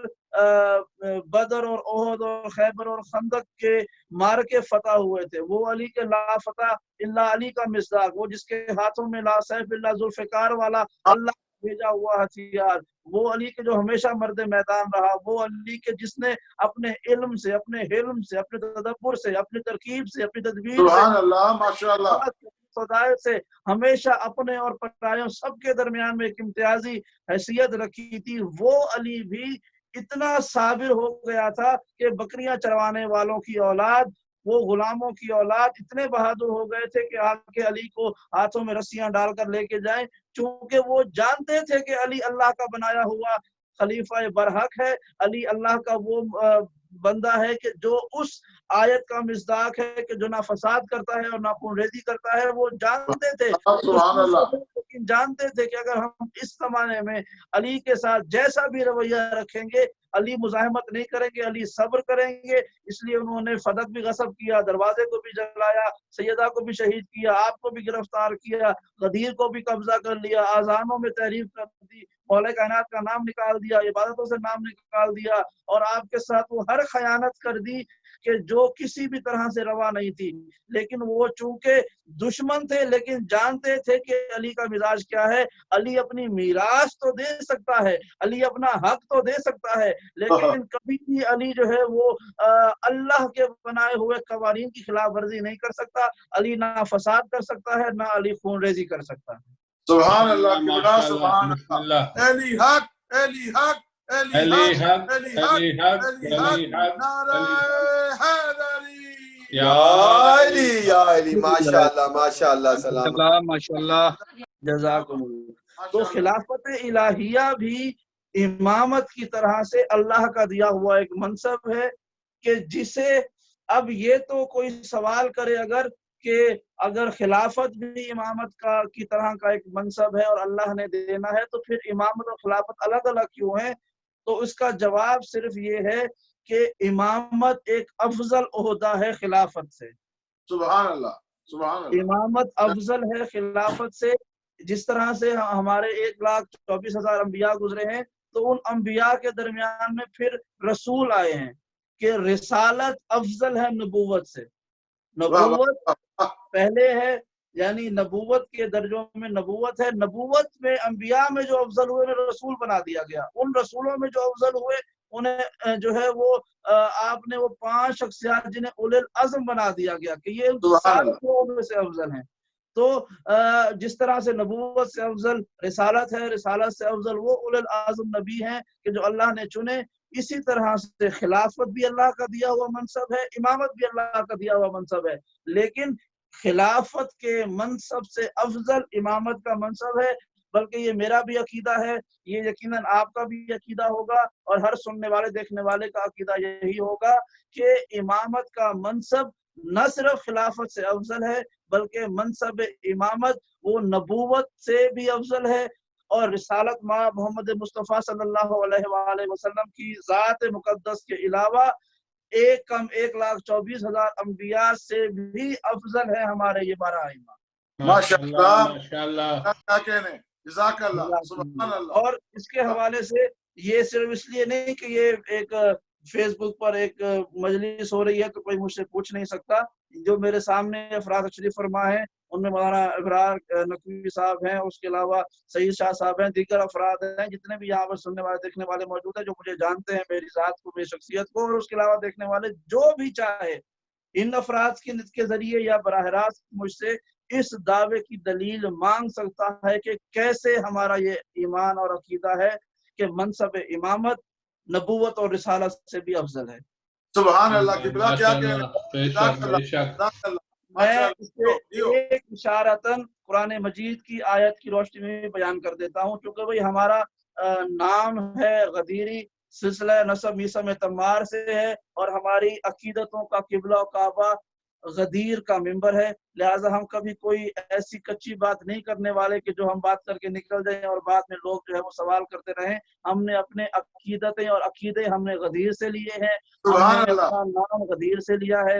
بدر اور احد اور خیبر اور خندق کے مارکے فتح ہوئے تھے، وہ علی کے لا فتح الا علی کا مصداق، وہ جس کے ہاتھوں میں لا سیف الا ذوالفقار والا اللہ بھیجا ہوا ہتھیار، وہ علی کے جو ہمیشہ مرد میدان رہا، وہ علی کے جس نے اپنے علم سے، اپنے حلم سے، اپنے تدبر سے، اپنی ترکیب سے، اپنی تدبیر سے، سبحان اللہ، ماشاء اللہ، خدایت سے ہمیشہ اپنے اور پرایوں سب کے درمیان میں ایک امتیازی حیثیت رکھی تھی، وہ علی بھی اتنا صابر ہو گیا تھا کہ بکریاں چروانے والوں کی اولاد، وہ غلاموں کی اولاد اتنے بہادر ہو گئے تھے کہ آ کے علی کو ہاتھوں میں رسیاں ڈال کر لے کے جائیں، چونکہ وہ جانتے تھے کہ علی اللہ کا بنایا ہوا خلیفہ برحق ہے، علی اللہ کا وہ بندہ ہے کہ جو اس آیت کا مصداق ہے کہ جو نہ فساد کرتا ہے اور نہ خون ریزی کرتا ہے، وہ جانتے تھے، سبحان اللہ، لیکن جانتے تھے کہ اگر ہم اس زمانے میں علی کے ساتھ جیسا بھی رویہ رکھیں گے، علی مزاحمت نہیں کریں گے، علی صبر کریں گے، اس لیے انہوں نے فدق بھی غصب کیا، دروازے کو بھی جلایا، سیدہ کو بھی شہید کیا، آپ کو بھی گرفتار کیا، غدیر کو بھی قبضہ کر لیا، آذانوں میں تحریف کر دی، مولا کائنات کا نام نکال دیا، عبادتوں سے نام نکال دیا، اور آپ کے ساتھ وہ ہر خیانت کر دی کہ جو کسی بھی طرح سے روا نہیں تھی، لیکن وہ چونکہ دشمن تھے لیکن جانتے تھے کہ علی کا مزاج کیا ہے، علی اپنی میراث تو دے سکتا ہے، علی اپنا حق تو دے سکتا ہے، لیکن کبھی بھی علی جو ہے وہ اللہ کے بنائے ہوئے قوانین کی خلاف ورزی نہیں کر سکتا، علی نہ فساد کر سکتا ہے، نہ علی خون ریزی کر سکتا ہے۔ سبحان اللہ کی بنا، ماشاء اللہ، سبحان بسم اللہ، اللہ، علی حق، علی حق، علی علی حق، حق، علی حق، علی حق، علی علی حق، حق، نعرہ علی حق، حیدری، یا علی، یا علی، ماشاء اللہ، ماشاء اللہ، سلام ماشاء اللہ، جزاکم اللہ۔ تو ماشاء اللہ، خلافت الہیہ بھی امامت کی طرح سے اللہ کا دیا ہوا ایک منصب ہے کہ جسے اب یہ تو کوئی سوال کرے اگر کہ اگر خلافت بھی امامت کی طرح کا ایک منصب ہے اور اللہ نے دینا ہے تو پھر امامت اور خلافت الگ الگ کیوں ہیں، تو اس کا جواب صرف یہ ہے کہ امامت ایک افضل عہدہ ہے خلافت سے، سبحان اللہ، سبحان اللہ، امامت افضل ہے خلافت سے، جس طرح سے ہمارے 1,24,000 انبیاء گزرے ہیں تو ان انبیاء کے درمیان میں پھر رسول آئے ہیں کہ رسالت افضل ہے نبوت سے، واہ نبوت واہ، پہلے ہے، یعنی نبوت کے درجوں میں نبوت ہے، نبوت میں انبیاء میں جو افضل ہوئے انہیں رسول بنا دیا گیا، ان رسولوں میں جو افضل ہوئے انہیں جو ہے وہ آپ نے وہ 5 شخصیات جنہیں اولل العزم بنا دیا گیا کہ یہ سبحان سارے اللہ، لوگوں میں سے افضل ہیں، تو جس طرح سے نبوت سے افضل رسالت ہے، رسالت سے افضل وہ اولل العزم نبی ہیں کہ جو اللہ نے چنے، اسی طرح سے خلافت بھی اللہ کا دیا ہوا منصب ہے، امامت بھی اللہ کا دیا ہوا منصب ہے، لیکن خلافت کے منصب سے افضل امامت کا منصب ہے، بلکہ یہ میرا بھی عقیدہ ہے، یہ یقیناً آپ کا بھی عقیدہ ہوگا اور ہر سننے والے دیکھنے والے کا عقیدہ یہی ہوگا کہ امامت کا منصب نہ صرف خلافت سے افضل ہے بلکہ منصب امامت وہ نبوت سے بھی افضل ہے، اور رسالت محمد مصطفیٰ صلی اللہ علیہ وآلہ وسلم کی ذات مقدس کے علاوہ 1,24,000 انبیاء سے بھی افضل ہے ہمارے یہ 12 ائمہ، ماشاء اللہ، ماشاء اللہ، کیا کہنے، جزاک اللہ، سبحان اللہ، اور اس کے حوالے سے یہ صرف اس لیے نہیں کہ یہ ایک فیس بک پر ایک مجلس ہو رہی ہے تو کوئی مجھ سے پوچھ نہیں سکتا، جو میرے سامنے افراد تشریف فرما ہے ان میں مولانا ابرار نقوی صاحب ہیں، اس کے علاوہ سعید شاہ صاحب ہیں، دیگر افراد ہیں، جتنے بھی یہاں پر سننے والے دیکھنے والے موجود ہیں جو مجھے جانتے ہیں، میری ذات کو، میری شخصیت کو، اور اس کے علاوہ دیکھنے والے جو بھی چاہے ان افراد کے ذریعے یا براہ راست مجھ سے اس دعوے کی دلیل مانگ سکتا ہے کہ کیسے ہمارا یہ ایمان اور عقیدہ ہے کہ منصب امامت نبوت اور رسالت سے بھی افضل ہے۔ سبحان اللہ کی بلا، کیا کہنے، بے جزاک شک، اللہ، بے شک، جزاک اللہ، میں ماشاء اس سے اللہ، ایک اشارتاً قرآن مجید کی آیت کی روشنی میں بیان کر دیتا ہوں، چونکہ بھئی ہمارا نام ہے غدیری، سلسلہ نسب میثم تمار سے ہے اور ہماری عقیدتوں کا قبلہ و کعبہ غدیر کا ممبر ہے، لہٰذا ہم کبھی کوئی ایسی کچی بات نہیں کرنے والے کہ جو ہم بات کر کے نکل جائیں اور بعد میں لوگ جو ہے وہ سوال کرتے رہیں۔ ہم نے اپنے عقیدتیں اور عقیدے ہم نے غدیر سے لیے ہیں، ہم سبحان نے اللہ، اپنا نام غدیر سے لیا ہے،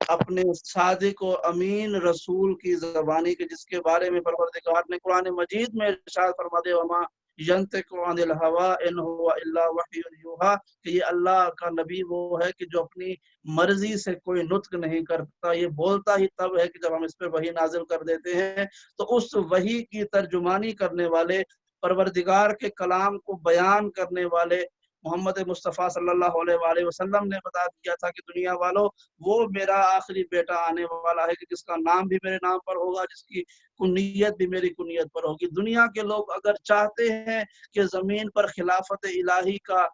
اپنے صادق و امین رسول کی زبانی کے جس کے بارے میں پروردگار نے قرآن مجید میں ارشاد فرما دے وما ینطق عن الہوا ان هو الا وحی یوحی کہ یہ اللہ کا نبی وہ ہے کہ جو اپنی مرضی سے کوئی نطق نہیں کرتا، یہ بولتا ہی تب ہے کہ جب ہم اس پہ وحی نازل کر دیتے ہیں۔ تو اس وحی کی ترجمانی کرنے والے، پروردگار کے کلام کو بیان کرنے والے محمد مصطفیٰ صلی اللہ علیہ وآلہ وسلم نے بتا دیا تھا کہ دنیا والوں وہ میرا آخری بیٹا آنے والا ہے کہ جس کا نام بھی میرے نام پر ہوگا، جس کی کنیت بھی میری کنیت پر ہوگی۔ دنیا کے لوگ اگر چاہتے ہیں کہ زمین پر خلافت الہی کا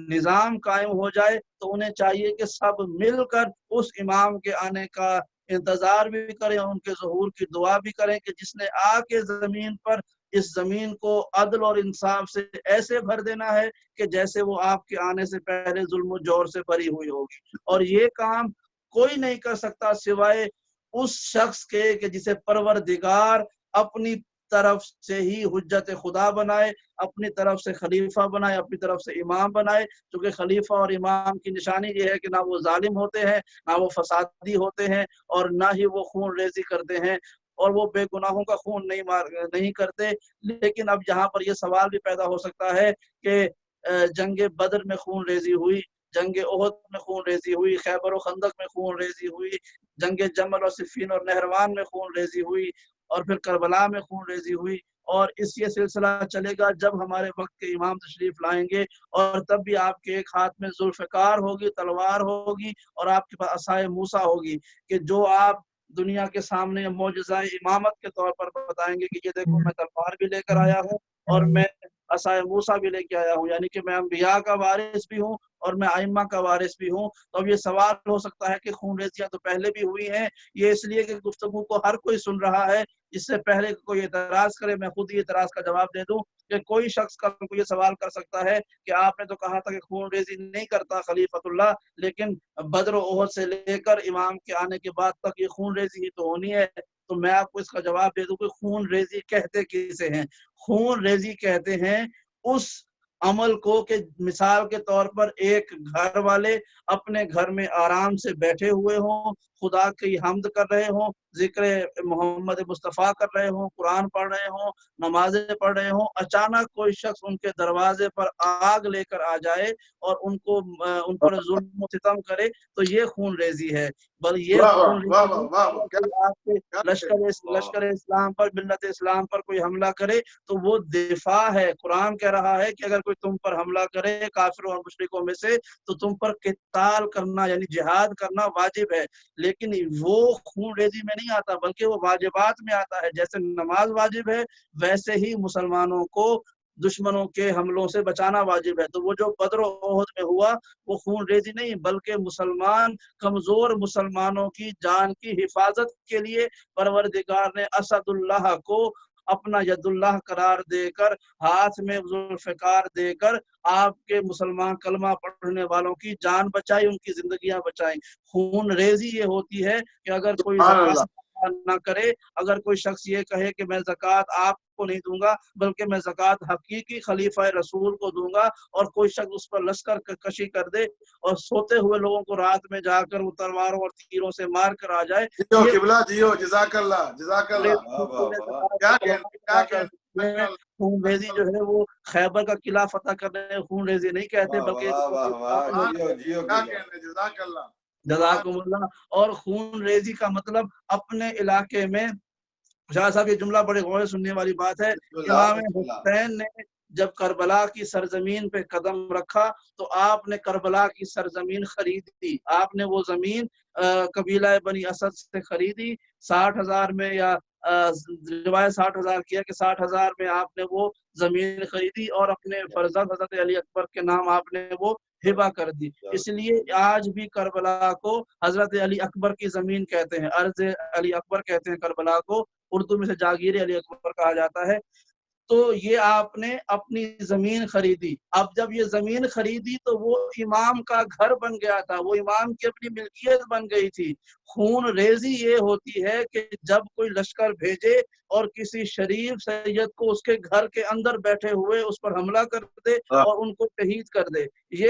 نظام قائم ہو جائے تو انہیں چاہیے کہ سب مل کر اس امام کے آنے کا انتظار بھی کریں، ان کے ظہور کی دعا بھی کریں کہ جس نے آ کے زمین پر اس زمین کو عدل اور انصاف سے ایسے بھر دینا ہے کہ جیسے وہ آپ کے آنے سے پہلے ظلم و جور سے بھری ہوئی ہوگی۔ اور یہ کام کوئی نہیں کر سکتا سوائے اس شخص کے کہ جسے پروردگار اپنی طرف سے ہی حجت خدا بنائے، اپنی طرف سے خلیفہ بنائے، اپنی طرف سے امام بنائے، کیونکہ خلیفہ اور امام کی نشانی یہ ہے کہ نہ وہ ظالم ہوتے ہیں، نہ وہ فسادی ہوتے ہیں، اور نہ ہی وہ خون ریزی کرتے ہیں، اور وہ بے گناہوں کا خون نہیں کرتے۔ لیکن اب یہاں پر یہ سوال بھی پیدا ہو سکتا ہے کہ جنگ بدر میں خون ریزی ہوئی، جنگ احد میں خون ریزی ہوئی، خیبر و خندق میں خون ریزی ہوئی، جنگ جمل اور صفین اور نہروان میں خون ریزی ہوئی، اور پھر کربلا میں خون ریزی ہوئی، اور اس یہ سلسلہ چلے گا جب ہمارے وقت کے امام تشریف لائیں گے، اور تب بھی آپ کے ایک ہاتھ میں ذوالفقار ہوگی، تلوار ہوگی، اور آپ کے پاس عصائے موسیٰ ہوگی کہ جو آپ دنیا کے سامنے معجزہ امامت کے طور پر بتائیں گے کہ یہ دیکھو میں تلوار بھی لے کر آیا ہوں اور میں عصائے موسیٰ بھی لے کے آیا ہوں، یعنی کہ میں انبیاء کا وارث بھی ہوں اور میں ائمہ کا وارث بھی ہوں۔ تو اب یہ سوال ہو سکتا ہے کہ خون ریزیاں تو پہلے بھی ہوئی ہیں، یہ اس لیے کہ گفتگو کو ہر کوئی سن رہا ہے، اس سے پہلے کوئی اعتراض کرے میں خود ہی اعتراض کا جواب دے دوں کہ کوئی شخص کل کو یہ سوال کر سکتا ہے کہ آپ نے تو کہا تھا کہ خون ریزی نہیں کرتا خلیفۃ اللہ، لیکن بدر و احد سے لے کر امام کے آنے کے بعد تک یہ خون ریزی ہی تو ہونی ہے۔ تو میں آپ کو اس کا جواب دے دوں کہ خون ریزی کہتے کسے ہیں؟ خون ریزی کہتے ہیں اس عمل کو کہ مثال کے طور پر ایک گھر والے اپنے گھر میں آرام سے بیٹھے ہوئے ہوں، خدا کی حمد کر رہے ہوں، ذکر محمد مصطفیٰ کر رہے ہوں، قرآن پڑھ رہے ہوں، نمازیں پڑھ رہے ہوں، اچانک کوئی شخص ان کے دروازے پر آگ لے کر آ جائے اور ان پر ظلم و ستم کرے تو یہ خون ریزی ہے۔ بل یہ خون ریزی آپ کے لشکر اسلام پر، ملت اسلام پر کوئی حملہ کرے تو وہ دفاع ہے۔ قرآن کہہ رہا ہے کہ اگر کوئی تم پر حملہ کرے کافروں اور مشرکوں میں سے تو تم پر قتال کرنا یعنی جہاد کرنا واجب ہے، لیکن وہ خون ریزی میں نہیں آتا بلکہ وہ واجبات میں آتا ہے۔ جیسے نماز واجب ہے ویسے ہی مسلمانوں کو دشمنوں کے حملوں سے بچانا واجب ہے۔ تو وہ جو بدر و احد میں ہوا وہ خون ریزی نہیں بلکہ مسلمان کمزور مسلمانوں کی جان کی حفاظت کے لیے پروردگار نے اسد اللہ کو اپنا ید اللہ قرار دے کر، ہاتھ میں ذوالفقار دے کر آپ کے مسلمان کلمہ پڑھنے والوں کی جان بچائی، ان کی زندگیاں بچائیں۔ خون ریزی یہ ہوتی ہے کہ اگر کوئی زکوٰۃ نہ کرے، اگر کوئی شخص یہ کہے کہ میں زکوٰۃ آپ کو نہیں دوں گا بلکہ میں زکوٰۃ حقیقی خلیفہ رسول کو دوں گا، اور کوئی شخص اس پر لشکر کشی کر دے اور سوتے ہوئے لوگوں کو رات میں جا کر وہ تلواروں اور تیروں سے مار کر آ جائے، جزاک اللہ جزاک خون ریزی جو ہے وہ خیبر کا قلعہ فتح کرنے خون ریزی نہیں کہتے بلکہ جزاکم اللہ۔ اور خون ریزی کا مطلب اپنے علاقے میں، شاہ صاحب یہ جملہ بڑے غور سننے والی بات ہے، امام حسین نے جب کربلا کی سرزمین پہ قدم رکھا تو آپ نے کربلا کی سرزمین خریدی، آپ نے وہ زمین قبیلہ بنی اسد سے خریدی 60,000 میں، یا روایت 60,000 کیا کہ 60,000 میں آپ نے وہ زمین خریدی اور اپنے فرزند حضرت علی اکبر کے نام آپ نے وہ ہبہ کر دی۔ اس لیے آج بھی کربلا کو حضرت علی اکبر کی زمین کہتے ہیں، ارض علی اکبر کہتے ہیں کربلا کو، اردو میں سے جاگیر علی اکبر کہا جاتا ہے۔ تو یہ آپ نے اپنی زمین خریدی، اب جب یہ زمین خریدی تو وہ امام کا گھر بن گیا تھا، وہ امام کی اپنی ملکیت بن گئی تھی۔ خون ریزی یہ ہوتی ہے کہ جب کوئی لشکر بھیجے اور کسی شریف سید کو اس کے گھر کے اندر بیٹھے ہوئے اس پر حملہ کر دے اور ان کو شہید کر دے، یہ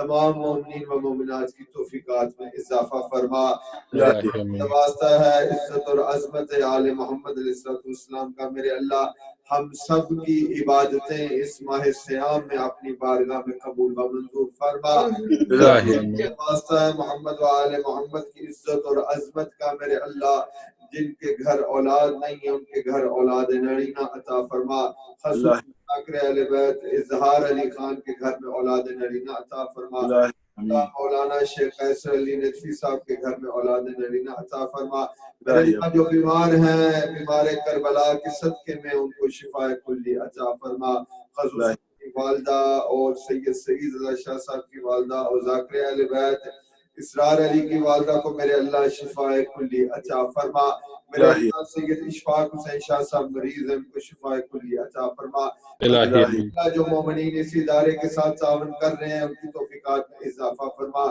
تمام مومنین و مومنات کی توفیقات میں اضافہ فرما. الہی آمین. واسطہ ہے عزت اور عظمت آل محمد علیہ السلام کا میرے اللہ ہم سب کی عبادتیں اس ماہ سیام میں اپنی بارگاہ میں قبول و منظور فرما. الہی آمین. واسطہ ہے محمد و آل محمد کی عزت اور عظمت کا میرے اللہ جن کے گھر اولاد نہیں ہے ان کے گھر اولاد نرینہ عطا فرما. خصوصاً ذاکر اہل بیت اظہار علی خان کے گھر میں اولاد نرینہ عطا فرما. مولانا شیخ قیصر علی ندوی صاحب کے گھر میں اولاد نرینہ عطا فرما. میرے اللہ جو بیمار ہیں بیمار کربلا کے صدقے میں ان کو شفا کلی عطا فرما. خصوصاً کی والدہ اور سید سعید رضا شاہ صاحب کی والدہ اور ذاکر اہل بیت اسرار علی کی والدہ کو میرے اللہ شفا کلی عطا فرما. میرے اللہ سید اشفاق حسین شاہ صاحب مریض ہیں ان کو شفا کلی عطا فرما. الہی آمین. اللہ جو مومنین اس ادارے کے ساتھ تعاون کر رہے ہیں ان کی توفیقات میں اضافہ فرما.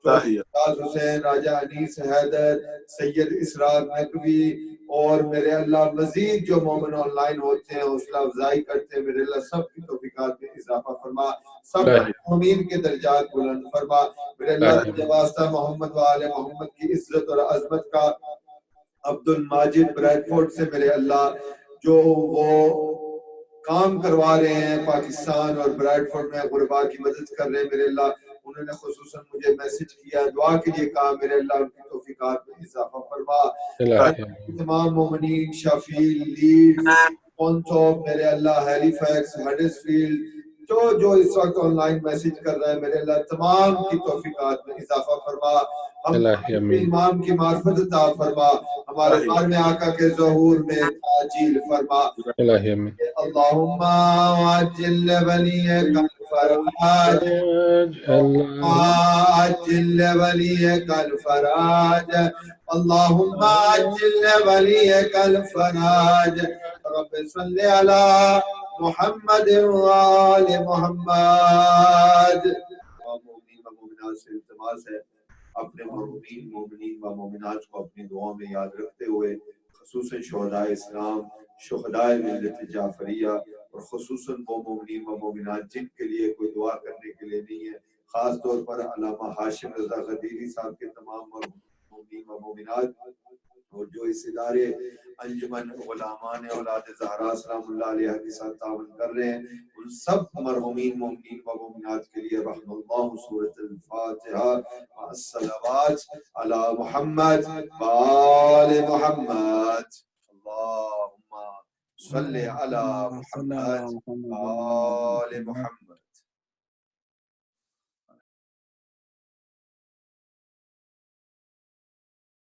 استاد حسین، راجہ انیس حیدر، سید اسرار نقوی اور میرے اللہ مزید جو مومن آن لائن ہوتے ہیں حوصلہ افزائی کرتے ہیں میرے اللہ سب کی توفیقات میں اضافہ فرما. سب مومنین کے درجات بلند فرما. میرے اللہ کے واسطہ محمد و آل محمد کی عزت اور عظمت کا عبد الماجد بریڈ فورڈ سے میرے اللہ جو وہ کام کروا رہے ہیں پاکستان اور بریڈ فورڈ میں غربا کی مدد کر رہے ہیں میرے اللہ انہوں نے خصوصاً مجھے میسج کیا دعا کے لیے کہا میرے اللہ ان کی توفیقات میں اضافہ فرما. تمام مومنین شفیل لیڈز پونٹوپ میرے اللہ ہیلی فیکس ہڈرسفیلڈ جو اس وقت آن لائن میسج کر رہا ہے میرے اللہ تمام کی توفیقات میں اضافہ فرما. ہم امام کی معرفت عطا فرما. ہمارے بار میں آقا کے ظہور میں تعجیل فرما. اللہم عجل ولیک الفراج عجل ولیک الفراج اللہم عجل ولیک الفراج. رب صلی علی محمد و آل محمد. مومنین و مومنات سے التماس ہے اپنے مومنین و مومنات کو اپنی دعاؤں میں یاد رکھتے ہوئے خصوصاً شہداء اسلام شہداء ملت جعفریہ اور خصوصاً وہ مومنین و مومنات جن کے لیے کوئی دعا کرنے کے لیے نہیں ہے خاص طور پر علامہ ہاشم رضا غدیری صاحب کے تمام مومنین و مومنات اور جو اس ادارے انجمن غلامان اولاد زہرا سلام اللہ علیہ کے ساتھ تعاون کر رہے ہیں ان سب مرحومین مومنین و مومنات کے لیے رحم اللہ سورۃ الفاتحہ الصلوات علی محمد و آل محمد. اللہم صلی علی محمد و آل محمد.